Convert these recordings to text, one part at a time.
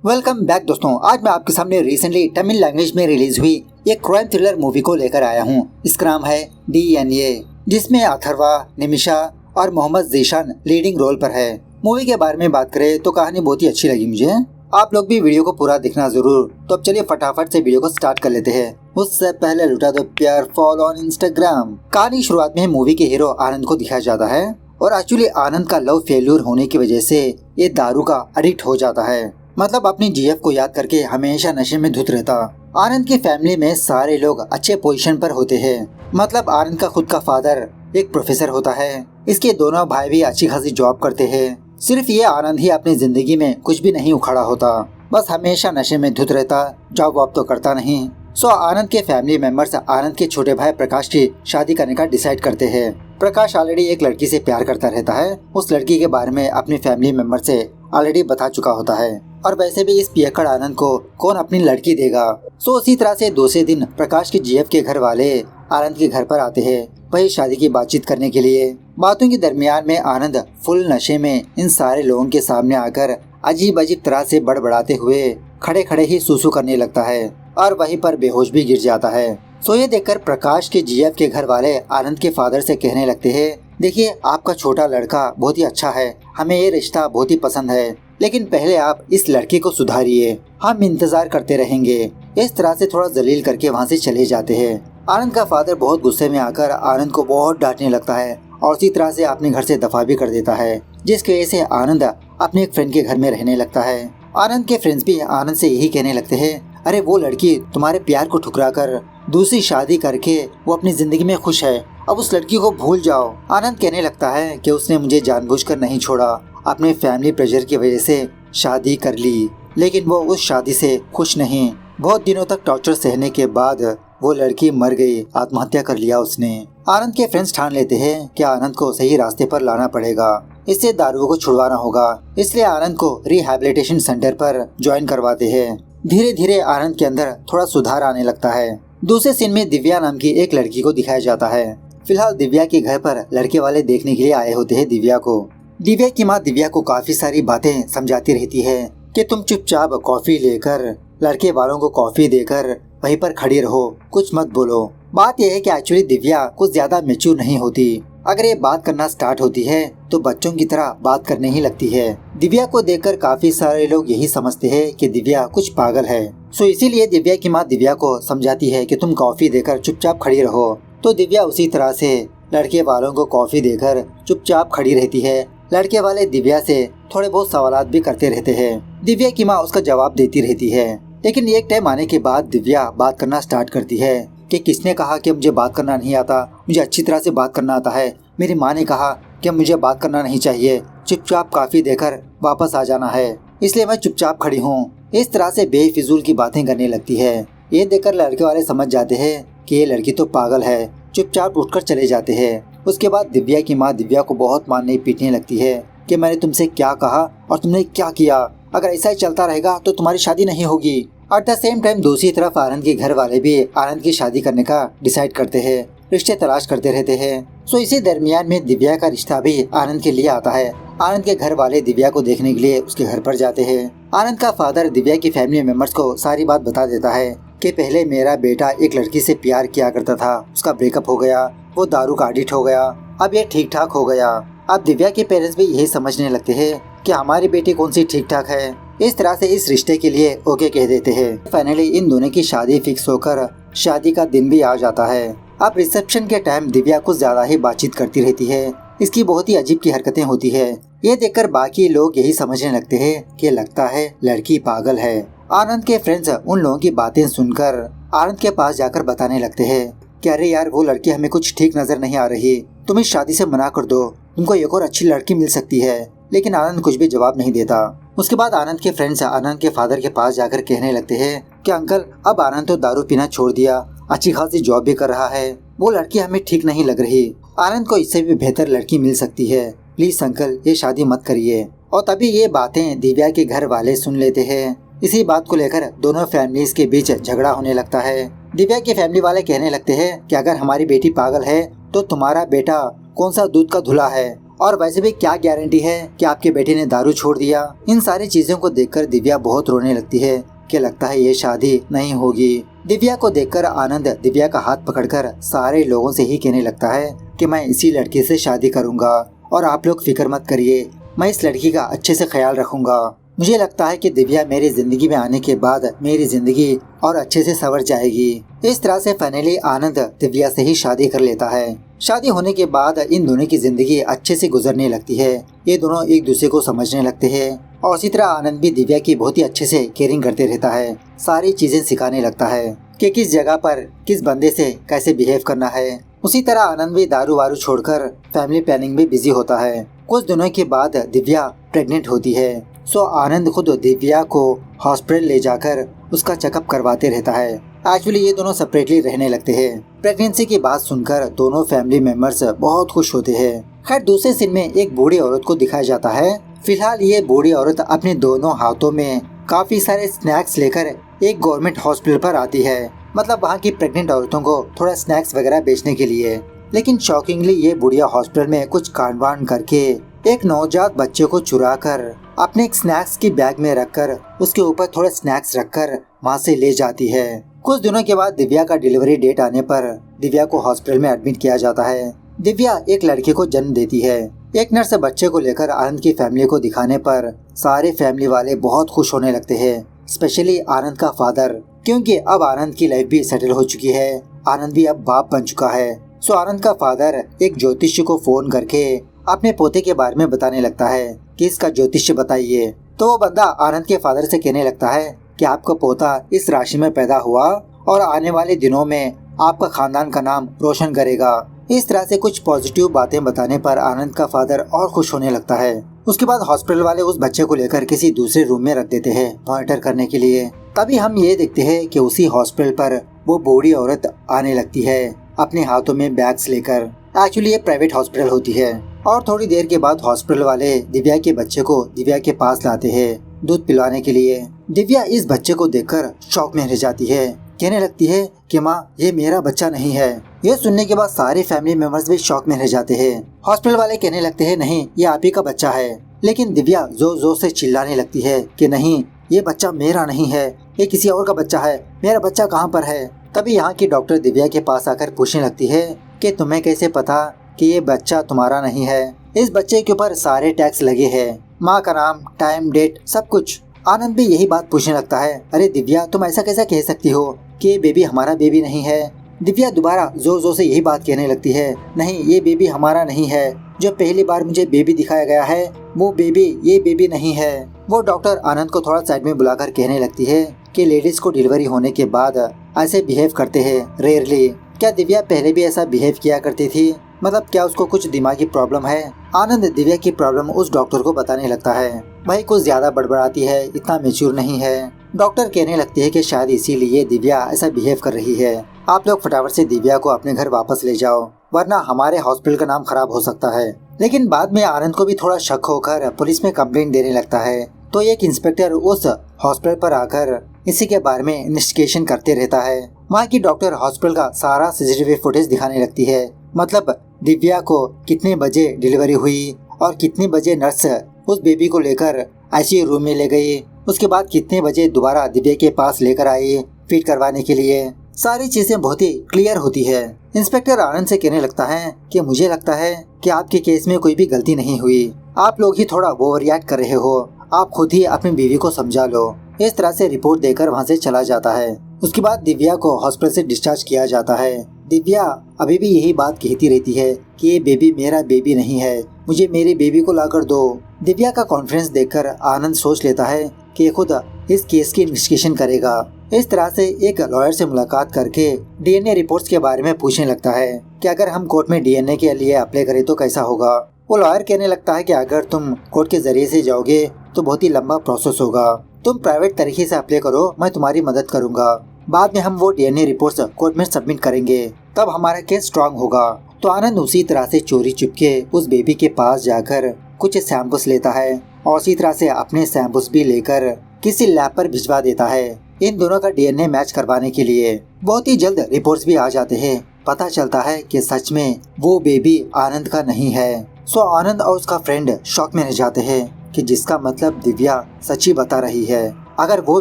Welcome back दोस्तों। आज मैं आपके सामने रिसेंटली तमिल लैंग्वेज में रिलीज हुई एक क्राइम थ्रिलर मूवी को लेकर आया हूँ। इसका नाम है DNA, जिसमें अथर्वा, निमिषा और मोहम्मद जीशान लीडिंग रोल पर है। मूवी के बारे में बात करें तो कहानी बहुत ही अच्छी लगी मुझे। आप लोग भी वीडियो को पूरा देखना जरूर। तो अब चलिए फटाफट से वीडियो को स्टार्ट कर लेते हैं। उससे पहले लुटा दो प्यार, फॉलो ऑन इंस्टाग्राम। कहानी शुरुआत में मूवी के हीरो आनंद को दिखाया जाता है और एक्चुअली आनंद का लव फेल्यूर होने की वजह से ये दारू का एडिक्ट हो जाता है। मतलब अपनी जीएफ को याद करके हमेशा नशे में धुत रहता। आनंद की फैमिली में सारे लोग अच्छे पोजीशन पर होते हैं। मतलब आनंद का खुद का फादर एक प्रोफेसर होता है। इसके दोनों भाई भी अच्छी खासी जॉब करते हैं। सिर्फ ये आनंद ही अपनी जिंदगी में कुछ भी नहीं उखाड़ा होता, बस हमेशा नशे में धुत रहता, जॉब वॉब तो करता नहीं। सो आनंद के फैमिली मेंबर्स आनंद के छोटे भाई प्रकाश की शादी करने का डिसाइड करते हैं। प्रकाश ऑलरेडी एक लड़की से प्यार करता रहता है। उस लड़की के बारे में अपनी फैमिली मेंबर से ऑलरेडी बता चुका होता है और वैसे भी इस पियक्कड़ आनंद को कौन अपनी लड़की देगा। सो उसी तरह से दूसरे दिन प्रकाश की जीएफ के घर वाले आनंद के घर पर आते हैं, वही शादी की बातचीत करने के लिए। बातों के दरमियान में आनंद फुल नशे में इन सारे लोगों के सामने आकर अजीब अजीब तरह से बड़बड़ाते हुए खड़े खड़े ही सूसू करने लगता है और वहीं पर बेहोश भी गिर जाता है। सो ये देखकर प्रकाश के जीएफ के घर वाले आनंद के फादर से कहने लगते हैं, देखिए आपका छोटा लड़का बहुत ही अच्छा है, हमें ये रिश्ता बहुत ही पसंद है, लेकिन पहले आप इस लड़के को सुधारिए, हम इंतजार करते रहेंगे। इस तरह से थोड़ा जलील करके वहाँ से चले जाते हैं। आनंद का फादर बहुत गुस्से में आकर आनंद को बहुत डांटने लगता है और उसी तरह से अपने घर से दफा भी कर देता है, जिसकी वजह से आनंद अपने एक फ्रेंड के घर में रहने लगता है। आनंद के फ्रेंड्स भी आनंद से यही कहने लगते हैं, अरे वो लड़की तुम्हारे प्यार को ठुकरा कर दूसरी शादी करके वो अपनी जिंदगी में खुश है, अब उस लड़की को भूल जाओ। आनंद कहने लगता है कि उसने मुझे जानबूझकर नहीं छोड़ा, अपने फैमिली प्रेशर की वजह से शादी कर ली, लेकिन वो उस शादी से खुश नहीं। बहुत दिनों तक टॉर्चर सहने के बाद वो लड़की मर गई, आत्महत्या कर लिया उसने। आनंद के फ्रेंड्स ठान लेते हैं कि आनंद को सही रास्ते पर लाना पड़ेगा, इससे दारू को छुड़वाना होगा। इसलिए आनंद को रिहैबिलिटेशन सेंटर पर ज्वाइन करवाते हैं। धीरे धीरे आनंद के अंदर थोड़ा सुधार आने लगता है। दूसरे सीन में दिव्या नाम की एक लड़की को दिखाया जाता है। फिलहाल दिव्या के घर पर लड़के वाले देखने के लिए आए होते हैं दिव्या को। दिव्या की माँ दिव्या को काफी सारी बातें समझाती रहती है कि तुम चुपचाप कॉफी लेकर लड़के वालों को कॉफी देकर वहीं पर खड़ी रहो, कुछ मत बोलो। बात यह है कि एक्चुअली दिव्या कुछ ज्यादा मैच्योर नहीं होती। अगर ये बात करना स्टार्ट होती है तो बच्चों की तरह बात करने ही लगती है। दिव्या को देखकर काफी सारे लोग यही समझते हैं कि दिव्या कुछ पागल है। सो इसीलिए दिव्या की माँ दिव्या को समझाती है कि तुम कॉफी देकर चुपचाप खड़ी रहो। तो दिव्या उसी तरह से लड़के वालों को कॉफी देकर चुपचाप खड़ी रहती है। लड़के वाले दिव्या से थोड़े बहुत सवालात भी करते रहते हैं। दिव्या की माँ उसका जवाब देती रहती है, लेकिन एक टाइम आने के बाद दिव्या बात करना स्टार्ट करती है कि किसने कहा कि मुझे बात करना नहीं आता, मुझे अच्छी तरह से बात करना आता है। मेरी माँ ने कहा कि मुझे बात करना नहीं चाहिए, चुपचाप कॉफी देकर वापस आ जाना है, इसलिए मैं चुपचाप खड़ी हूँ। इस तरह से बेफिजूल की बातें करने लगती है। ये देखकर लड़के वाले समझ जाते हैं कि ये लड़की तो पागल है, चुपचाप उठकर चले जाते हैं। उसके बाद दिव्या की माँ दिव्या को बहुत मारने पीटने लगती है कि मैंने तुमसे क्या कहा और तुमने क्या किया, अगर ऐसा ही चलता रहेगा तो तुम्हारी शादी नहीं होगी। एट द सेम टाइम दूसरी तरफ आनंद के घर वाले भी आनंद की शादी करने का डिसाइड करते हैं, रिश्ते तलाश करते रहते हैं। सो इसी दरमियान में दिव्या का रिश्ता भी आनंद के लिए आता है। आनंद के घर वाले दिव्या को देखने के लिए उसके घर पर जाते हैं। आनंद का फादर दिव्या की फैमिली मेंबर्स को सारी बात बता देता है कि पहले मेरा बेटा एक लड़की से प्यार किया करता था, उसका ब्रेकअप हो गया, वो दारू का एडिक्ट हो गया, अब ये ठीक ठाक हो गया। अब दिव्या के पेरेंट्स भी यही समझने लगते हैं कि हमारी बेटी कौन सी ठीक ठाक है। इस तरह से इस रिश्ते के लिए ओके कह देते हैं। फाइनली इन दोनों की शादी फिक्स होकर शादी का दिन भी आ जाता है। अब रिसेप्शन के टाइम दिव्या कुछ ज्यादा ही बातचीत करती रहती है। इसकी बहुत ही अजीब की हरकतें होती है। ये देखकर बाकी लोग यही समझने लगते हैं कि लगता है लड़की पागल है। आनंद के फ्रेंड्स उन लोगों की बातें सुनकर आनंद के पास जाकर बताने लगते हैं कि अरे यार वो लड़की हमें कुछ ठीक नजर नहीं आ रही, तुम इस शादी से मना कर दो, तुमको एक और अच्छी लड़की मिल सकती है। लेकिन आनंद कुछ भी जवाब नहीं देता। उसके बाद आनंद के फ्रेंड्स आनंद के फादर के पास जाकर कहने लगते हैं कि अंकल अब आनंद तो दारू पीना छोड़ दिया, अच्छी खासी जॉब भी कर रहा है, वो लड़की हमें ठीक नहीं लग रही, आनंद को इससे भी बेहतर लड़की मिल सकती है, प्लीज अंकल ये शादी मत करिए। और तभी ये बातें दिव्या के घर वाले सुन लेते हैं। इसी बात को लेकर दोनों फैमिलीज के बीच झगड़ा होने लगता है। दिव्या की फैमिली वाले कहने लगते हैं कि अगर हमारी बेटी पागल है तो तुम्हारा बेटा कौन सा दूध का धुला है, और वैसे भी क्या गारंटी है कि आपके बेटे ने दारू छोड़ दिया। इन सारी चीजों को देखकर दिव्या बहुत रोने लगती है कि लगता है ये शादी नहीं होगी। दिव्या को देखकर आनंद दिव्या का हाथ पकड़कर सारे लोगों से ही कहने लगता है कि मैं इसी लड़की से शादी करूंगा और आप लोग फिक्र मत करिए, मैं इस लड़की का अच्छे से ख्याल रखूंगा। मुझे लगता है कि दिव्या मेरी जिंदगी में आने के बाद मेरी जिंदगी और अच्छे से संवर जाएगी। इस तरह से फाइनली आनंद दिव्या से ही शादी कर लेता है। शादी होने के बाद इन दोनों की जिंदगी अच्छे से गुजरने लगती है। ये दोनों एक दूसरे को समझने लगते हैं और इसी तरह आनंद भी दिव्या की बहुत ही अच्छे से केयरिंग करते रहता है। सारी चीजें सिखाने लगता है कि किस जगह पर किस बंदे से कैसे बिहेव करना है। उसी तरह आनंद भी दारू वारू छोड़कर फैमिली प्लानिंग में बिजी होता है। कुछ दिनों के बाद दिव्या प्रेग्नेंट होती है। सो आनंद खुद दिव्या को हॉस्पिटल ले जाकर उसका चेकअप करवाते रहता है। एक्चुअली ये दोनों सेपरेटली रहने लगते हैं। प्रेगनेंसी की बात सुनकर दोनों फैमिली मेंबर्स बहुत खुश होते हैं। खैर दूसरे सीन में एक बूढ़ी औरत को दिखाया जाता है। फिलहाल ये बूढ़ी औरत अपने दोनों हाथों में काफी सारे स्नैक्स लेकर एक गवर्नमेंट हॉस्पिटल पर आती है, मतलब वहाँ की प्रेग्नेंट औरतों को थोड़ा स्नैक्स वगैरह बेचने के लिए। लेकिन शॉकिंगली ये बुढ़िया हॉस्पिटल में कुछ कांड करके एक नवजात बच्चे को चुराकर अपने एक स्नैक्स की बैग में रखकर उसके ऊपर थोड़े स्नैक्स रखकर वहाँ से ले जाती है। कुछ दिनों के बाद दिव्या का डिलीवरी डेट आने पर दिव्या को हॉस्पिटल में एडमिट किया जाता है। दिव्या एक लड़के को जन्म देती है। एक नर्स बच्चे को लेकर आनंद की फैमिली को दिखाने पर सारे फैमिली वाले बहुत खुश होने लगते हैं, स्पेशली आनंद का फादर, क्योंकि अब आनंद की लाइफ भी सेटल हो चुकी है। आनंद भी अब बाप बन चुका है। सो आनंद का फादर एक ज्योतिषी को फोन करके अपने पोते के बारे में बताने लगता है कि इसका ज्योतिष बताइए। तो वो बंदा आनंद के फादर से कहने लगता है कि आपका पोता इस राशि में पैदा हुआ और आने वाले दिनों में आपका खानदान का नाम रोशन करेगा। इस तरह से कुछ पॉजिटिव बातें बताने पर आनंद का फादर और खुश होने लगता है। उसके बाद हॉस्पिटल वाले उस बच्चे को लेकर किसी दूसरे रूम में रख देते हैं मॉनिटर करने के लिए। तभी हम ये देखते हैं कि उसी हॉस्पिटल पर वो बूढ़ी औरत आने लगती है अपने हाथों में बैग्स लेकर। एक्चुअली ये प्राइवेट हॉस्पिटल होती है। और थोड़ी देर के बाद हॉस्पिटल वाले दिव्या के बच्चे को दिव्या के पास लाते हैं दूध पिलाने के लिए। दिव्या इस बच्चे को देखकर शॉक में रह जाती है, कहने लगती है कि माँ ये मेरा बच्चा नहीं है। ये सुनने के बाद सारे फैमिली मेंबर्स भी शॉक में रह जाते हैं। हॉस्पिटल वाले कहने लगते हैं नहीं ये आप ही का बच्चा है। लेकिन दिव्या जोर जोर से चिल्लाने लगती है कि नहीं ये बच्चा मेरा नहीं है, ये किसी और का बच्चा है, मेरा बच्चा कहाँ पर है। तभी यहाँ की डॉक्टर दिव्या के पास आकर पूछने लगती है कि तुम्हें कैसे पता कि ये बच्चा तुम्हारा नहीं है। इस बच्चे के ऊपर सारे टैक्स लगे हैं, माँ का नाम, टाइम, डेट, सब कुछ। आनंद भी यही बात पूछने लगता है, अरे दिव्या तुम ऐसा कैसा कह सकती हो कि ये बेबी हमारा बेबी नहीं है। दिव्या दोबारा जोर जोर से यही बात कहने लगती है, नहीं ये बेबी हमारा नहीं है, जो पहली बार मुझे बेबी दिखाया गया है वो बेबी ये बेबी नहीं है। वो डॉक्टर आनंद को थोड़ा साइड में बुलाकर कहने लगती है कि लेडीज को डिलीवरी होने के बाद ऐसे बिहेव करते हैं रेयरली। क्या दिव्या पहले भी ऐसा बिहेव किया करती थी, मतलब क्या उसको कुछ दिमागी प्रॉब्लम है। आनंद दिव्या की प्रॉब्लम उस डॉक्टर को बताने लगता है, भाई कुछ ज्यादा बड़बड़ाती है, इतना मैच्योर नहीं है। डॉक्टर कहने लगती है कि शायद इसीलिए दिव्या ऐसा बिहेव कर रही है। आप लोग फटाफट से दिव्या को अपने घर वापस ले जाओ, वरना हमारे हॉस्पिटल का नाम खराब हो सकता है। लेकिन बाद में आनंद को भी थोड़ा शक होकर पुलिस में कंप्लेंट देने लगता है। तो एक इंस्पेक्टर उस हॉस्पिटल पर आकर इसी के बारे में इन्वेस्टिगेशन करते रहता है। वहाँ की डॉक्टर हॉस्पिटल का सारा सीसीटीवी फुटेज दिखाने लगती है, मतलब दिव्या को कितने बजे डिलीवरी हुई और कितने बजे नर्स उस बेबी को लेकर आईसीयू रूम में ले गई, उसके बाद कितने बजे दोबारा दिव्या के पास लेकर आई फीड करवाने के लिए। सारी चीजें बहुत ही क्लियर होती है। इंस्पेक्टर आनंद से कहने लगता है कि मुझे लगता है कि आपके केस में कोई भी गलती नहीं हुई, आप लोग ही थोड़ा ओवर रिएक्ट कर रहे हो, आप खुद ही अपनी बीवी को समझा लो। इस तरह से रिपोर्ट देकर वहाँ से चला जाता है। उसके बाद दिव्या को हॉस्पिटल से डिस्चार्ज किया जाता है। दिव्या अभी भी यही बात कहती रहती है कि ये बेबी मेरा बेबी नहीं है, मुझे मेरी बेबी को लाकर दो। दिव्या का कॉन्फिडेंस देखकर आनंद सोच लेता है कि खुद इस केस की इन्वेस्टिगेशन करेगा। इस तरह से एक लॉयर से मुलाकात करके डीएनए रिपोर्ट्स के बारे में पूछने लगता है कि अगर हम कोर्ट में डीएनए के लिए अप्लाई करें तो कैसा होगा। वो लॉयर कहने लगता है कि अगर तुम कोर्ट के जरिए से जाओगे तो बहुत ही लंबा प्रोसेस होगा, तुम प्राइवेट तरीके से अप्लाई करो, मैं तुम्हारी मदद करूंगा। बाद में हम वो डीएनए रिपोर्ट्स कोर्ट में सबमिट करेंगे, तब हमारा केस स्ट्रांग होगा। तो आनंद उसी तरह से चोरी चुपके उस बेबी के पास जाकर कुछ सैंपल्स लेता है और उसी तरह से अपने सैंपल्स भी लेकर किसी लैब पर भिजवा देता है इन दोनों का डीएनए मैच करवाने के लिए। बहुत ही जल्द रिपोर्ट्स भी आ जाते हैं, पता चलता है कि सच में वो बेबी आनंद का नहीं है। सो आनंद और उसका फ्रेंड शॉक में रह जाते हैं कि जिसका मतलब दिव्या सच्ची बता रही है। अगर वो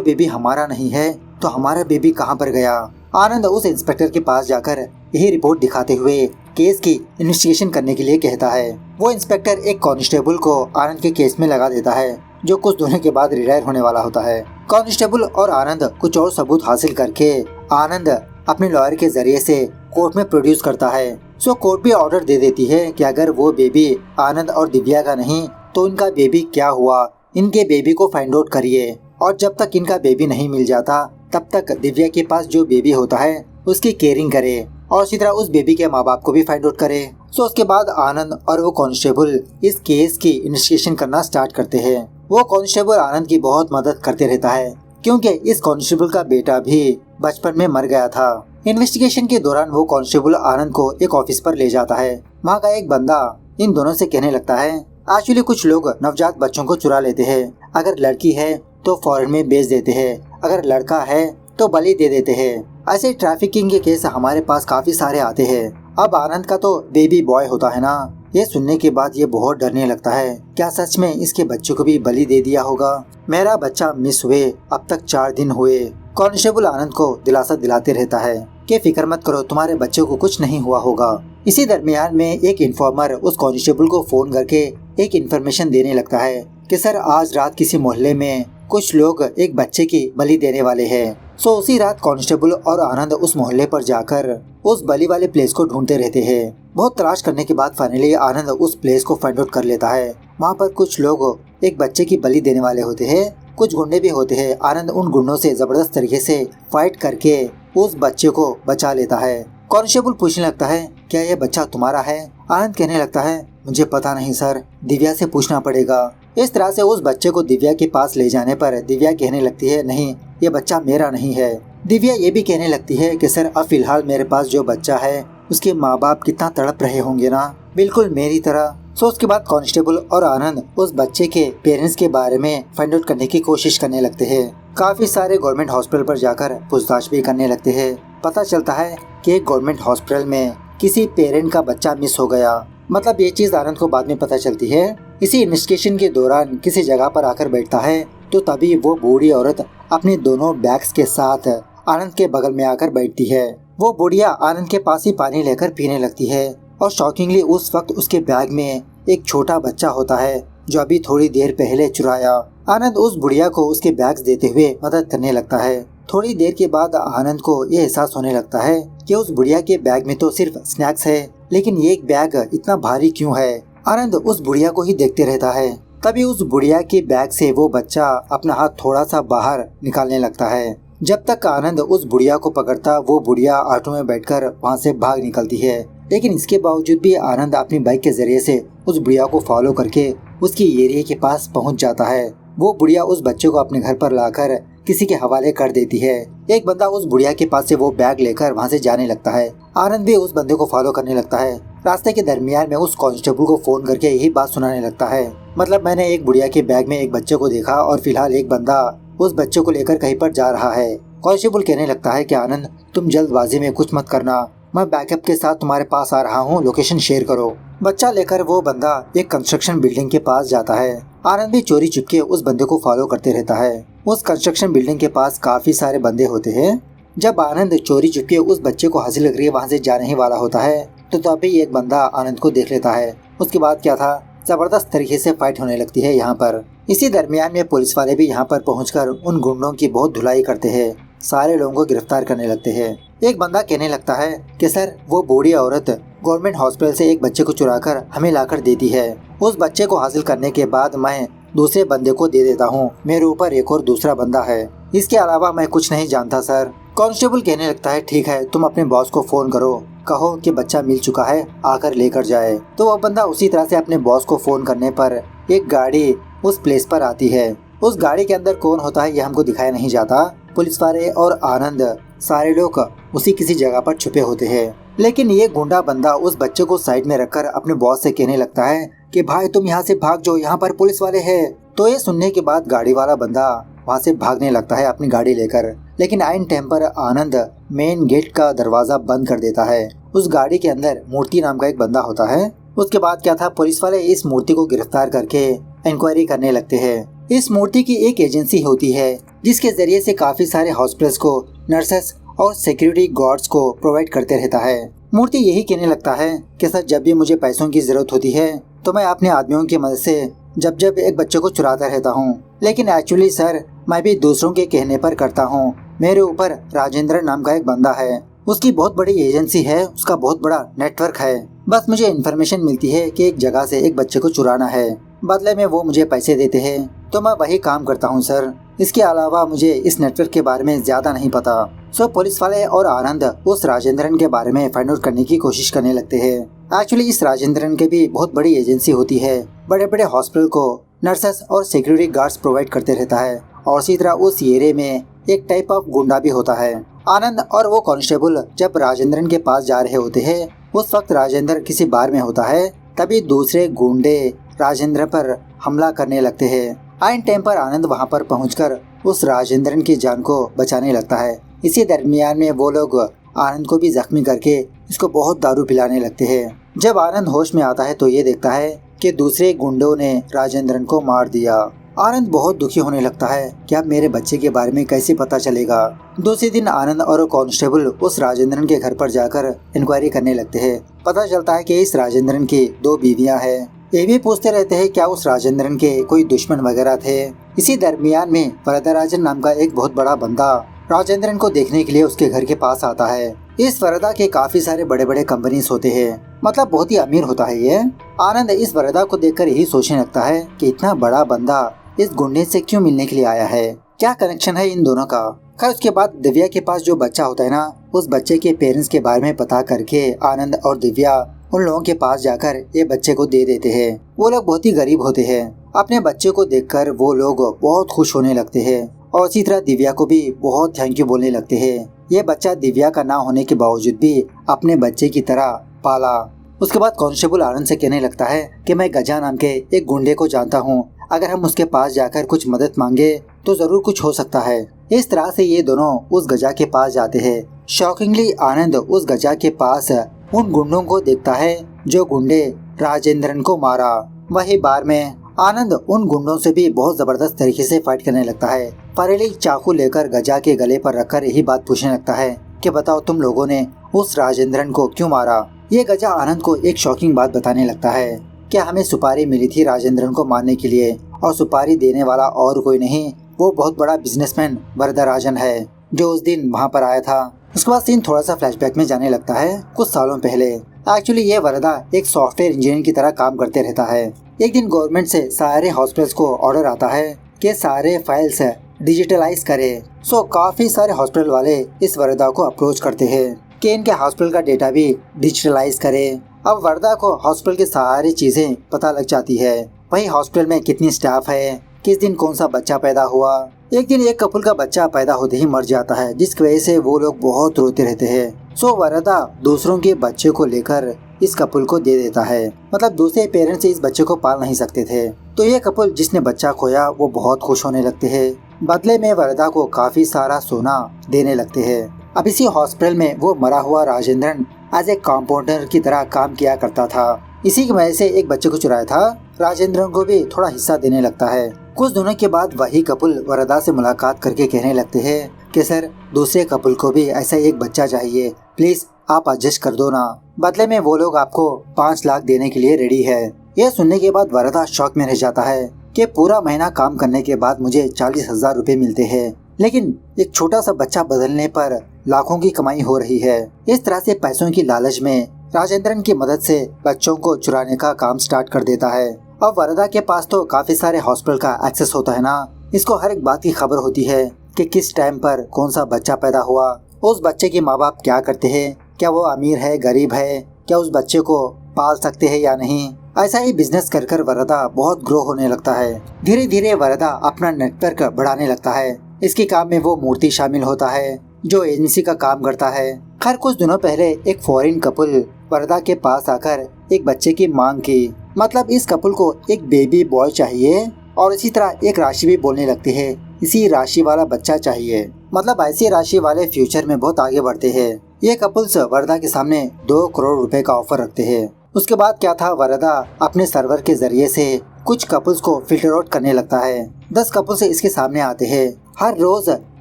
बेबी हमारा नहीं है तो हमारा बेबी कहाँ पर गया। आनंद उस इंस्पेक्टर के पास जाकर यही रिपोर्ट दिखाते हुए केस की इन्वेस्टिगेशन करने के लिए कहता है। वो इंस्पेक्टर एक कांस्टेबल को आनंद के केस में लगा देता है जो कुछ दिनों के बाद रिटायर होने वाला होता है। कांस्टेबल और आनंद कुछ और सबूत हासिल करके आनंद अपने लॉयर के जरिए से कोर्ट में प्रोड्यूस करता है। सो कोर्ट भी ऑर्डर दे देती है कि अगर वो बेबी आनंद और दिव्या का नहीं तो इनका बेबी क्या हुआ, इनके बेबी को फाइंड आउट करिए और जब तक इनका बेबी नहीं मिल जाता तब तक दिव्या के पास जो बेबी होता है उसकी केयरिंग करे और इसी तरह उस बेबी के माँ बाप को भी फाइंड आउट करे। सो उसके बाद आनंद और वो कांस्टेबल इस केस की इन्वेस्टिगेशन करना स्टार्ट करते हैं। वो कांस्टेबल आनंद की बहुत मदद करते रहता है क्योंकि इस कांस्टेबल का बेटा भी बचपन में मर गया था। इन्वेस्टिगेशन के दौरान वो कांस्टेबल आनंद को एक ऑफिस पर ले जाता है। वहाँ का एक बंदा इन दोनों से कहने लगता है एक्चुअली कुछ लोग नवजात बच्चों को चुरा लेते हैं, अगर लड़की है तो फॉरेन में बेच देते हैं, अगर लड़का है तो बलि दे देते हैं। ऐसे ट्रैफिकिंग के केस हमारे पास काफी सारे आते हैं। अब आनंद का तो बेबी बॉय होता है ना। ये सुनने के बाद ये बहुत डरने लगता है, क्या सच में इसके बच्चे को भी बलि दे दिया होगा। मेरा बच्चा मिस हुए अब तक 4 दिन हुए। कांस्टेबल आनंद को दिलासा दिलाते रहता है कि फिक्र मत करो, तुम्हारे बच्चे को कुछ नहीं हुआ होगा। इसी दरमियान में एक इन्फॉर्मर उस कांस्टेबल को फोन करके एक इन्फॉर्मेशन देने लगता है कि सर आज रात किसी मोहल्ले में कुछ लोग एक बच्चे की बलि देने वाले हैं। सो उसी रात कांस्टेबल और आनंद उस मोहल्ले पर जाकर उस बलि वाले प्लेस को ढूंढते रहते हैं। बहुत तलाश करने के बाद फाइनली आनंद उस प्लेस को फाइंड आउट कर लेता है। वहाँ पर कुछ लोग एक बच्चे की बलि देने वाले होते हैं, कुछ गुंडे भी होते हैं। आनंद उन गुंडों से जबरदस्त तरीके से फाइट करके उस बच्चे को बचा लेता है। कांस्टेबल पूछने लगता है क्या यह बच्चा तुम्हारा है। आनंद कहने लगता है मुझे पता नहीं सर, दिव्या से पूछना पड़ेगा। इस तरह से उस बच्चे को दिव्या के पास ले जाने पर दिव्या कहने लगती है नहीं, ये बच्चा मेरा नहीं है। दिव्या ये भी कहने लगती है कि सर अब फिलहाल मेरे पास जो बच्चा है उसके माँ बाप कितना तड़प रहे होंगे ना, बिल्कुल मेरी तरह। सो उसके बाद कांस्टेबल और आनंद उस बच्चे के पेरेंट्स के बारे में फाइंड आउट करने की कोशिश करने लगते हैं। काफी सारे गवर्नमेंट हॉस्पिटल पर जाकर पूछताछ भी करने लगते हैं। पता चलता है कि एक गवर्नमेंट हॉस्पिटल में किसी पेरेंट का बच्चा मिस हो गया। मतलब ये चीज आनंद को बाद में पता चलती है। इसी इन्वेस्टिगेशन के दौरान किसी जगह पर आकर बैठता है तो तभी वो बूढ़ी औरत अपने दोनों बैग्स के साथ आनंद के बगल में आकर बैठती है। वो बुढ़िया आनंद के पास ही पानी लेकर पीने लगती है और शॉकिंगली उस वक्त उसके बैग में एक छोटा बच्चा होता है जो अभी थोड़ी देर पहले चुराया। आनंद उस बुढ़िया को उसके बैग्स देते हुए मदद करने लगता है। थोड़ी देर के बाद आनंद को ये एहसास होने लगता है कि उस बुढ़िया के बैग में तो सिर्फ स्नैक्स है, लेकिन ये एक बैग इतना भारी क्यों है। आनंद उस बुढ़िया को ही देखते रहता है। तभी उस बुढ़िया के बैग से वो बच्चा अपना हाथ थोड़ा सा बाहर निकालने लगता है। जब तक आनंद उस बुढ़िया को पकड़ता वो बुढ़िया ऑटो में बैठकर वहाँ से भाग निकलती है। लेकिन इसके बावजूद भी आनंद अपनी बाइक के जरिए से उस बुढ़िया को फॉलो करके उसकी एरिया के पास पहुँच जाता है। वो बुढ़िया उस बच्चे को अपने घर पर लाकर किसी के हवाले कर देती है। एक बंदा उस बुढ़िया के पास से वो बैग लेकर वहाँ से जाने लगता है। आनंद भी उस बंदे को फॉलो करने लगता है। रास्ते के दरमियान में उस कांस्टेबल को फोन करके यही बात सुनाने लगता है, मतलब मैंने एक बुढ़िया के बैग में एक बच्चे को देखा और फिलहाल एक बंदा उस बच्चे को लेकर कहीं पर जा रहा है। कांस्टेबल कहने लगता है कि आनंद तुम जल्दबाजी में कुछ मत करना, मैं बैकअप के साथ तुम्हारे पास आ रहा हूँ, लोकेशन शेयर करो। बच्चा लेकर वो बंदा एक कंस्ट्रक्शन बिल्डिंग के पास जाता है। आनंद भी चोरी चुपके उस बंदे को फॉलो करते रहता है। उस कंस्ट्रक्शन बिल्डिंग के पास काफी सारे बंदे होते हैं। जब आनंद चोरी चुपके उस बच्चे को हासिल करके वहाँ से जाने ही वाला होता है तो तभी एक बंदा आनंद को देख लेता है। उसके बाद क्या था, जबरदस्त तरीके से फाइट होने लगती है यहाँ पर। इसी दरमियान में पुलिस वाले भी यहाँ पर पहुंचकर उन गुंडों की बहुत धुलाई करते हैं, सारे लोगों को गिरफ्तार करने लगते हैं। एक बंदा कहने लगता है कि सर वो बूढ़ी औरत गवर्नमेंट हॉस्पिटल से एक बच्चे को चुराकर हमें लाकर देती है। उस बच्चे को हासिल करने के बाद मैं दूसरे बंदे को दे देता हूँ, मेरे ऊपर एक और दूसरा बंदा है, इसके अलावा मैं कुछ नहीं जानता सर। कांस्टेबल कहने लगता है ठीक है, तुम अपने बॉस को फोन करो, कहो कि बच्चा मिल चुका है, आकर लेकर जाए। तो वह बंदा उसी तरह से अपने बॉस को फोन करने पर एक गाड़ी उस प्लेस पर आती है। उस गाड़ी के अंदर कौन होता है ये हमको दिखाया नहीं जाता। पुलिस वाले और आनंद सारे लोग उसी किसी जगह पर छुपे होते हैं। लेकिन ये गुंडा बंदा उस बच्चे को साइड में रखकर अपने बॉस से कहने लगता है कि भाई तुम यहाँ से भाग जाओ, यहाँ पर पुलिस वाले हैं। तो ये सुनने के बाद गाड़ी वाला बंदा वहाँ से भागने लगता है अपनी गाड़ी लेकर। लेकिन आइन टाइम पर आनंद मेन गेट का दरवाजा बंद कर देता है। उस गाड़ी के अंदर मूर्ति नाम का एक बंदा होता है, उसके बाद क्या था, पुलिस वाले इस मूर्ति को गिरफ्तार करके इंक्वायरी करने लगते हैं। इस मूर्ति की एक एजेंसी होती है जिसके जरिए से काफी सारे हॉस्पिटल्स को नर्सेस और सिक्योरिटी गार्ड्स को प्रोवाइड करते रहता है। मूर्ति यही कहने लगता है कि सर, जब भी मुझे पैसों की जरूरत होती है तो मैं अपने आदमियों की मदद से जब एक बच्चे को चुराता रहता हूँ, लेकिन एक्चुअली सर मैं भी दूसरों के कहने पर करता हूँ। मेरे ऊपर राजेंद्र नाम का एक बंदा है, उसकी बहुत बड़ी एजेंसी है, उसका बहुत बड़ा नेटवर्क है। बस मुझे इन्फॉर्मेशन मिलती है कि एक जगह से एक बच्चे को चुराना है, बदले में वो मुझे पैसे देते हैं तो मैं वही काम करता हूँ सर। इसके अलावा मुझे इस नेटवर्क के बारे में ज्यादा नहीं पता। सो पुलिस वाले और आनंद उस राजेंद्रन के बारे में फाइंड आउट करने की कोशिश करने लगते हैं। एक्चुअली इस राजेंद्रन के भी बहुत बड़ी एजेंसी होती है, बड़े बड़े हॉस्पिटल को नर्सेस और सिक्योरिटी गार्ड्स प्रोवाइड करते रहता है, और इसी तरह उस एरिया में एक टाइप ऑफ गुंडा भी होता है। आनंद और वो कांस्टेबल जब राजेंद्रन के पास जा रहे होते हैं, उस वक्त राजेंद्र किसी बार में होता है, तभी दूसरे गुंडे राजेंद्र पर हमला करने लगते हैं। आइन टाइम पर आनंद वहां पर पहुंचकर उस राजेंद्रन की जान को बचाने लगता है। इसी दरमियान में वो लोग आनंद को भी जख्मी करके इसको बहुत दारू पिलाने लगते हैं। जब आनंद होश में आता है तो ये देखता है कि दूसरे गुंडों ने राजेंद्रन को मार दिया। आनंद बहुत दुखी होने लगता है कि अब मेरे बच्चे के बारे में कैसे पता चलेगा। दूसरे दिन आनंद और कांस्टेबल उस राजेंद्रन के घर पर जाकर इंक्वायरी करने लगते हैं। पता चलता है कि इस राजेंद्रन की 2 बीवियां हैं। ये भी पूछते रहते हैं क्या उस राजेंद्रन के कोई दुश्मन वगैरह थे। इसी दरमियान में वरदराजन नाम का एक बहुत बड़ा बंदा राजेंद्रन को देखने के लिए उसके घर के पास आता है। इस वरदा के काफी सारे बड़े बड़े कंपनीज होते हैं, मतलब बहुत ही अमीर होता है ये। आनंद इस वरदा को देखकर यही सोचने लगता है कि इतना बड़ा बंदा इस गुंडे से क्यों मिलने के लिए आया है, क्या कनेक्शन है इन दोनों का। खैर उसके बाद दिव्या के पास जो बच्चा होता है ना, उस बच्चे के पेरेंट्स के बारे में पता करके आनंद और दिव्या उन लोगों के पास जाकर ये बच्चे को दे देते हैं। वो लोग बहुत ही गरीब होते हैं। अपने बच्चे को देखकर वो लोग बहुत खुश होने लगते हैं, और इसी तरह दिव्या को भी बहुत थैंक यू बोलने लगते हैं। ये बच्चा दिव्या का ना होने के बावजूद भी अपने बच्चे की तरह पाला। उसके बाद कांस्टेबल आनंद से कहने लगता है कि मैं गजा नाम के एक गुंडे को जानता हूँ, अगर हम उसके पास जाकर कुछ मदद मांगे तो जरूर कुछ हो सकता है। इस तरह से ये दोनों उस गजा के पास जाते हैं। शॉकिंगली आनंद उस गजा के पास उन गुंडों को देखता है जो गुंडे राजेंद्रन को मारा। वही बार में आनंद उन गुंडों से भी बहुत जबरदस्त तरीके से फाइट करने लगता है। फरेली चाकू लेकर गजा के गले पर रखकर यही बात पूछने लगता है कि बताओ तुम लोगों ने उस राजेंद्रन को क्यों मारा। ये गजा आनंद को एक शॉकिंग बात बताने लगता है कि हमें सुपारी मिली थी राजेंद्रन को मारने के लिए, और सुपारी देने वाला और कोई नहीं, वो बहुत बड़ा बिजनेसमैन वरदराजन है जो उस दिन वहाँ पर आया था। उसके बाद सीन थोड़ा सा फ्लैशबैक में जाने लगता है कुछ सालों पहले। एक्चुअली ये वरदा एक सॉफ्टवेयर इंजीनियर की तरह काम करते रहता है। एक दिन गवर्नमेंट से सारे हॉस्पिटल्स को ऑर्डर आता है कि सारे फाइल्स डिजिटलाइज करे। सो काफी सारे हॉस्पिटल वाले इस वरदा को अप्रोच करते हैं कि इनके हॉस्पिटल का डेटा भी डिजिटलाइज करे। अब वरदा को हॉस्पिटल की सारी चीजें पता लग जाती है, वही हॉस्पिटल में कितनी स्टाफ है, किस दिन कौन सा बच्चा पैदा हुआ। एक दिन एक कपल का बच्चा पैदा होते ही मर जाता है, जिसकी वजह से वो लोग बहुत रोते रहते हैं। सो वरदा दूसरों के बच्चे को लेकर इस कपल को दे देता है, मतलब दूसरे पेरेंट्स इस बच्चे को पाल नहीं सकते थे। तो ये कपल जिसने बच्चा खोया वो बहुत खुश होने लगते हैं। बदले में वरदा को काफी सारा सोना देने लगते हैं। अब इसी हॉस्पिटल में वो मरा हुआ राजेंद्रन एज ए कंपाउंडर की तरह काम किया करता था। इसी की वजह से एक बच्चे को चुराया था, राजेंद्रन को भी थोड़ा हिस्सा देने लगता है। कुछ दिनों के बाद वही कपल वरदा से मुलाकात करके कहने लगते हैं कि सर दूसरे कपल को भी ऐसा एक बच्चा चाहिए, प्लीज आप एडजस्ट कर दो ना, बदले में वो लोग आपको 5 लाख देने के लिए रेडी है। यह सुनने के बाद वरदा शॉक में रह जाता है कि पूरा महीना काम करने के बाद मुझे 40,000 रुपए मिलते हैं, लेकिन एक छोटा सा बच्चा बदलने पर लाखों की कमाई हो रही है। इस तरह से पैसों की लालच में राजेंद्रन की मदद से बच्चों को चुराने का काम स्टार्ट कर देता है। अब वरदा के पास तो काफी सारे हॉस्पिटल का एक्सेस होता है ना, इसको हर एक बात की खबर होती है कि किस टाइम पर कौन सा बच्चा पैदा हुआ, उस बच्चे के माँ बाप क्या करते हैं, क्या वो अमीर है गरीब है, क्या उस बच्चे को पाल सकते हैं या नहीं। ऐसा ही बिजनेस कर कर वरदा बहुत ग्रो होने लगता है। धीरे धीरे वरदा अपना नेटवर्क बढ़ाने लगता है। इसके काम में वो मूर्ति शामिल होता है जो एजेंसी का काम करता है। खैर कुछ दिनों पहले एक फॉरेन कपल वरदा के पास आकर एक बच्चे की मांग की, मतलब इस कपल को एक बेबी बॉय चाहिए, और इसी तरह एक राशि भी बोलने लगते हैं, इसी राशि वाला बच्चा चाहिए। मतलब ऐसी राशि वाले फ्यूचर में बहुत आगे बढ़ते हैं। ये कपल्स वरदा के सामने 2 करोड़ रुपए का ऑफर रखते हैं। उसके बाद क्या था, वरदा अपने सर्वर के जरिए से कुछ कपल्स को फिल्टर आउट करने लगता है। 10 कपल्स इसके सामने आते हैं। हर रोज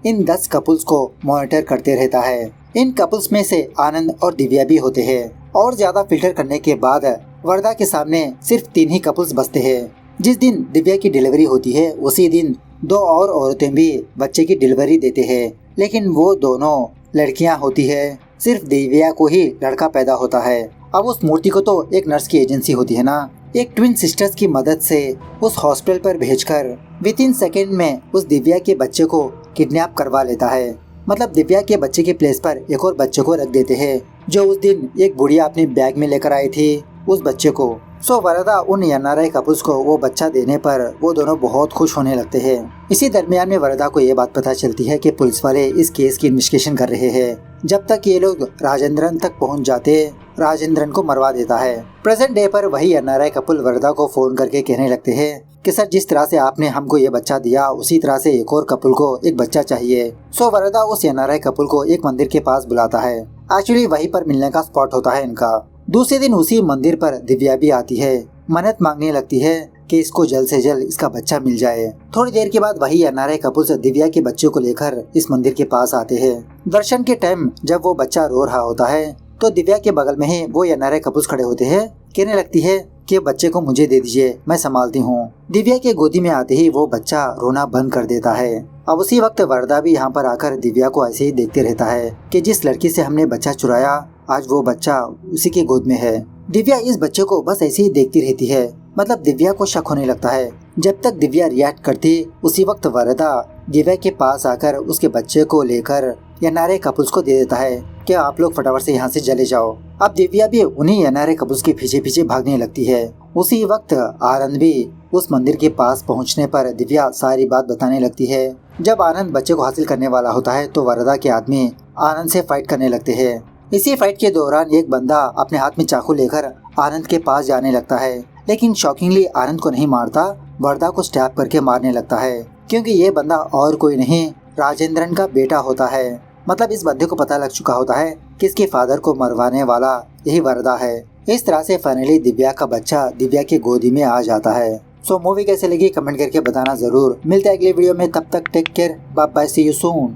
इन 10 कपल्स को मॉनिटर करते रहता है। इन कपल्स में से आनंद और दिव्या भी होते हैं। और ज्यादा फिल्टर करने के बाद वरदा के सामने सिर्फ 3 ही कपल्स बचते हैं। जिस दिन दिव्या की डिलीवरी होती है उसी दिन 2 और औरतें भी बच्चे की डिलीवरी देते हैं, लेकिन वो दोनों लड़कियां होती है। सिर्फ दिव्या को ही लड़का पैदा होता है। अब उस मूर्ति को तो एक नर्स की एजेंसी होती है ना, एक ट्विन सिस्टर्स की मदद से उस हॉस्पिटल पर भेजकर विदिन सेकेंड में उस दिव्या के बच्चे को किडनैप करवा लेता है। मतलब दिव्या के बच्चे के प्लेस पर एक और बच्चे को रख देते हैं, जो उस दिन एक बुढ़िया अपने बैग में लेकर आई थी उस बच्चे को। सो वरदा उन एनआरआई कपल्स को वो बच्चा देने पर वो दोनों बहुत खुश होने लगते हैं। इसी दरमियान में वरदा को ये बात पता चलती है कि पुलिस वाले इस केस की इन्वेस्टिगेशन कर रहे हैं। जब तक ये लोग राजेंद्रन तक पहुंच जाते, राजेंद्रन को मरवा देता है। प्रेजेंट डे पर वही एनआरआई कपल वरदा को फोन करके कहने लगते हैं कि सर, जिस तरह से आपने हमको ये बच्चा दिया उसी तरह से एक और कपल को एक बच्चा चाहिए। सो वरदा उस एनआरआई कपल को एक मंदिर के पास बुलाता है। एक्चुअली वहीं पर मिलने का स्पॉट होता है इनका। दूसरे दिन उसी मंदिर पर दिव्या भी आती है। मन्नत मांगने लगती है कि इसको जल्द से जल्द इसका बच्चा मिल जाए। थोड़ी देर के बाद वही एनआरआई कपल्स दिव्या के बच्चे को लेकर इस मंदिर के पास आते हैं। दर्शन के टाइम जब वो बच्चा रो रहा होता है तो दिव्या के बगल में ही वो एनआरआई कपल्स खड़े होते हैं। कहने लगती है कि बच्चे को मुझे दे दीजिए, मैं संभालती हूँ। दिव्या के गोदी में आते ही वो बच्चा रोना बंद कर देता है। अब उसी वक्त वरदा भी यहाँ पर आकर दिव्या को ऐसे ही देखते रहता है कि जिस लड़की से हमने बच्चा चुराया आज वो बच्चा उसी के गोद में है। दिव्या इस बच्चे को बस ऐसे ही देखती रहती है। मतलब दिव्या को शक होने लगता है। जब तक दिव्या रिएक्ट करती उसी वक्त वरदा दिव्या के पास आकर उसके बच्चे को लेकर एनआरआई कपल्स को दे देता है कि आप लोग फटाफट से यहाँ से चले जाओ। अब दिव्या भी उन्हीं एनआरआई कपल्स के पीछे पीछे भागने लगती है। उसी वक्त आनंद भी उस मंदिर के पास पहुँचने पर दिव्या सारी बात बताने लगती है। जब आनंद बच्चे को हासिल करने वाला होता है तो वरदा के आदमी आनंद से फाइट करने लगते हैं। इसी फाइट के दौरान एक बंदा अपने हाथ में चाकू लेकर आनंद के पास जाने लगता है, लेकिन शॉकिंगली आनंद को नहीं मारता, वरदा को स्टैब करके मारने लगता है, क्योंकि ये बंदा और कोई नहीं राजेंद्रन का बेटा होता है। मतलब इस बंदे को पता लग चुका होता है कि इसके फादर को मरवाने वाला यही वरदा है। इस तरह से फाइनली दिव्या का बच्चा दिव्या की गोदी में आ जाता है। सो मूवी कैसे लगी कमेंट करके बताना जरूर। मिलते हैं अगले वीडियो में, तब तक take care, bye bye, see you soon.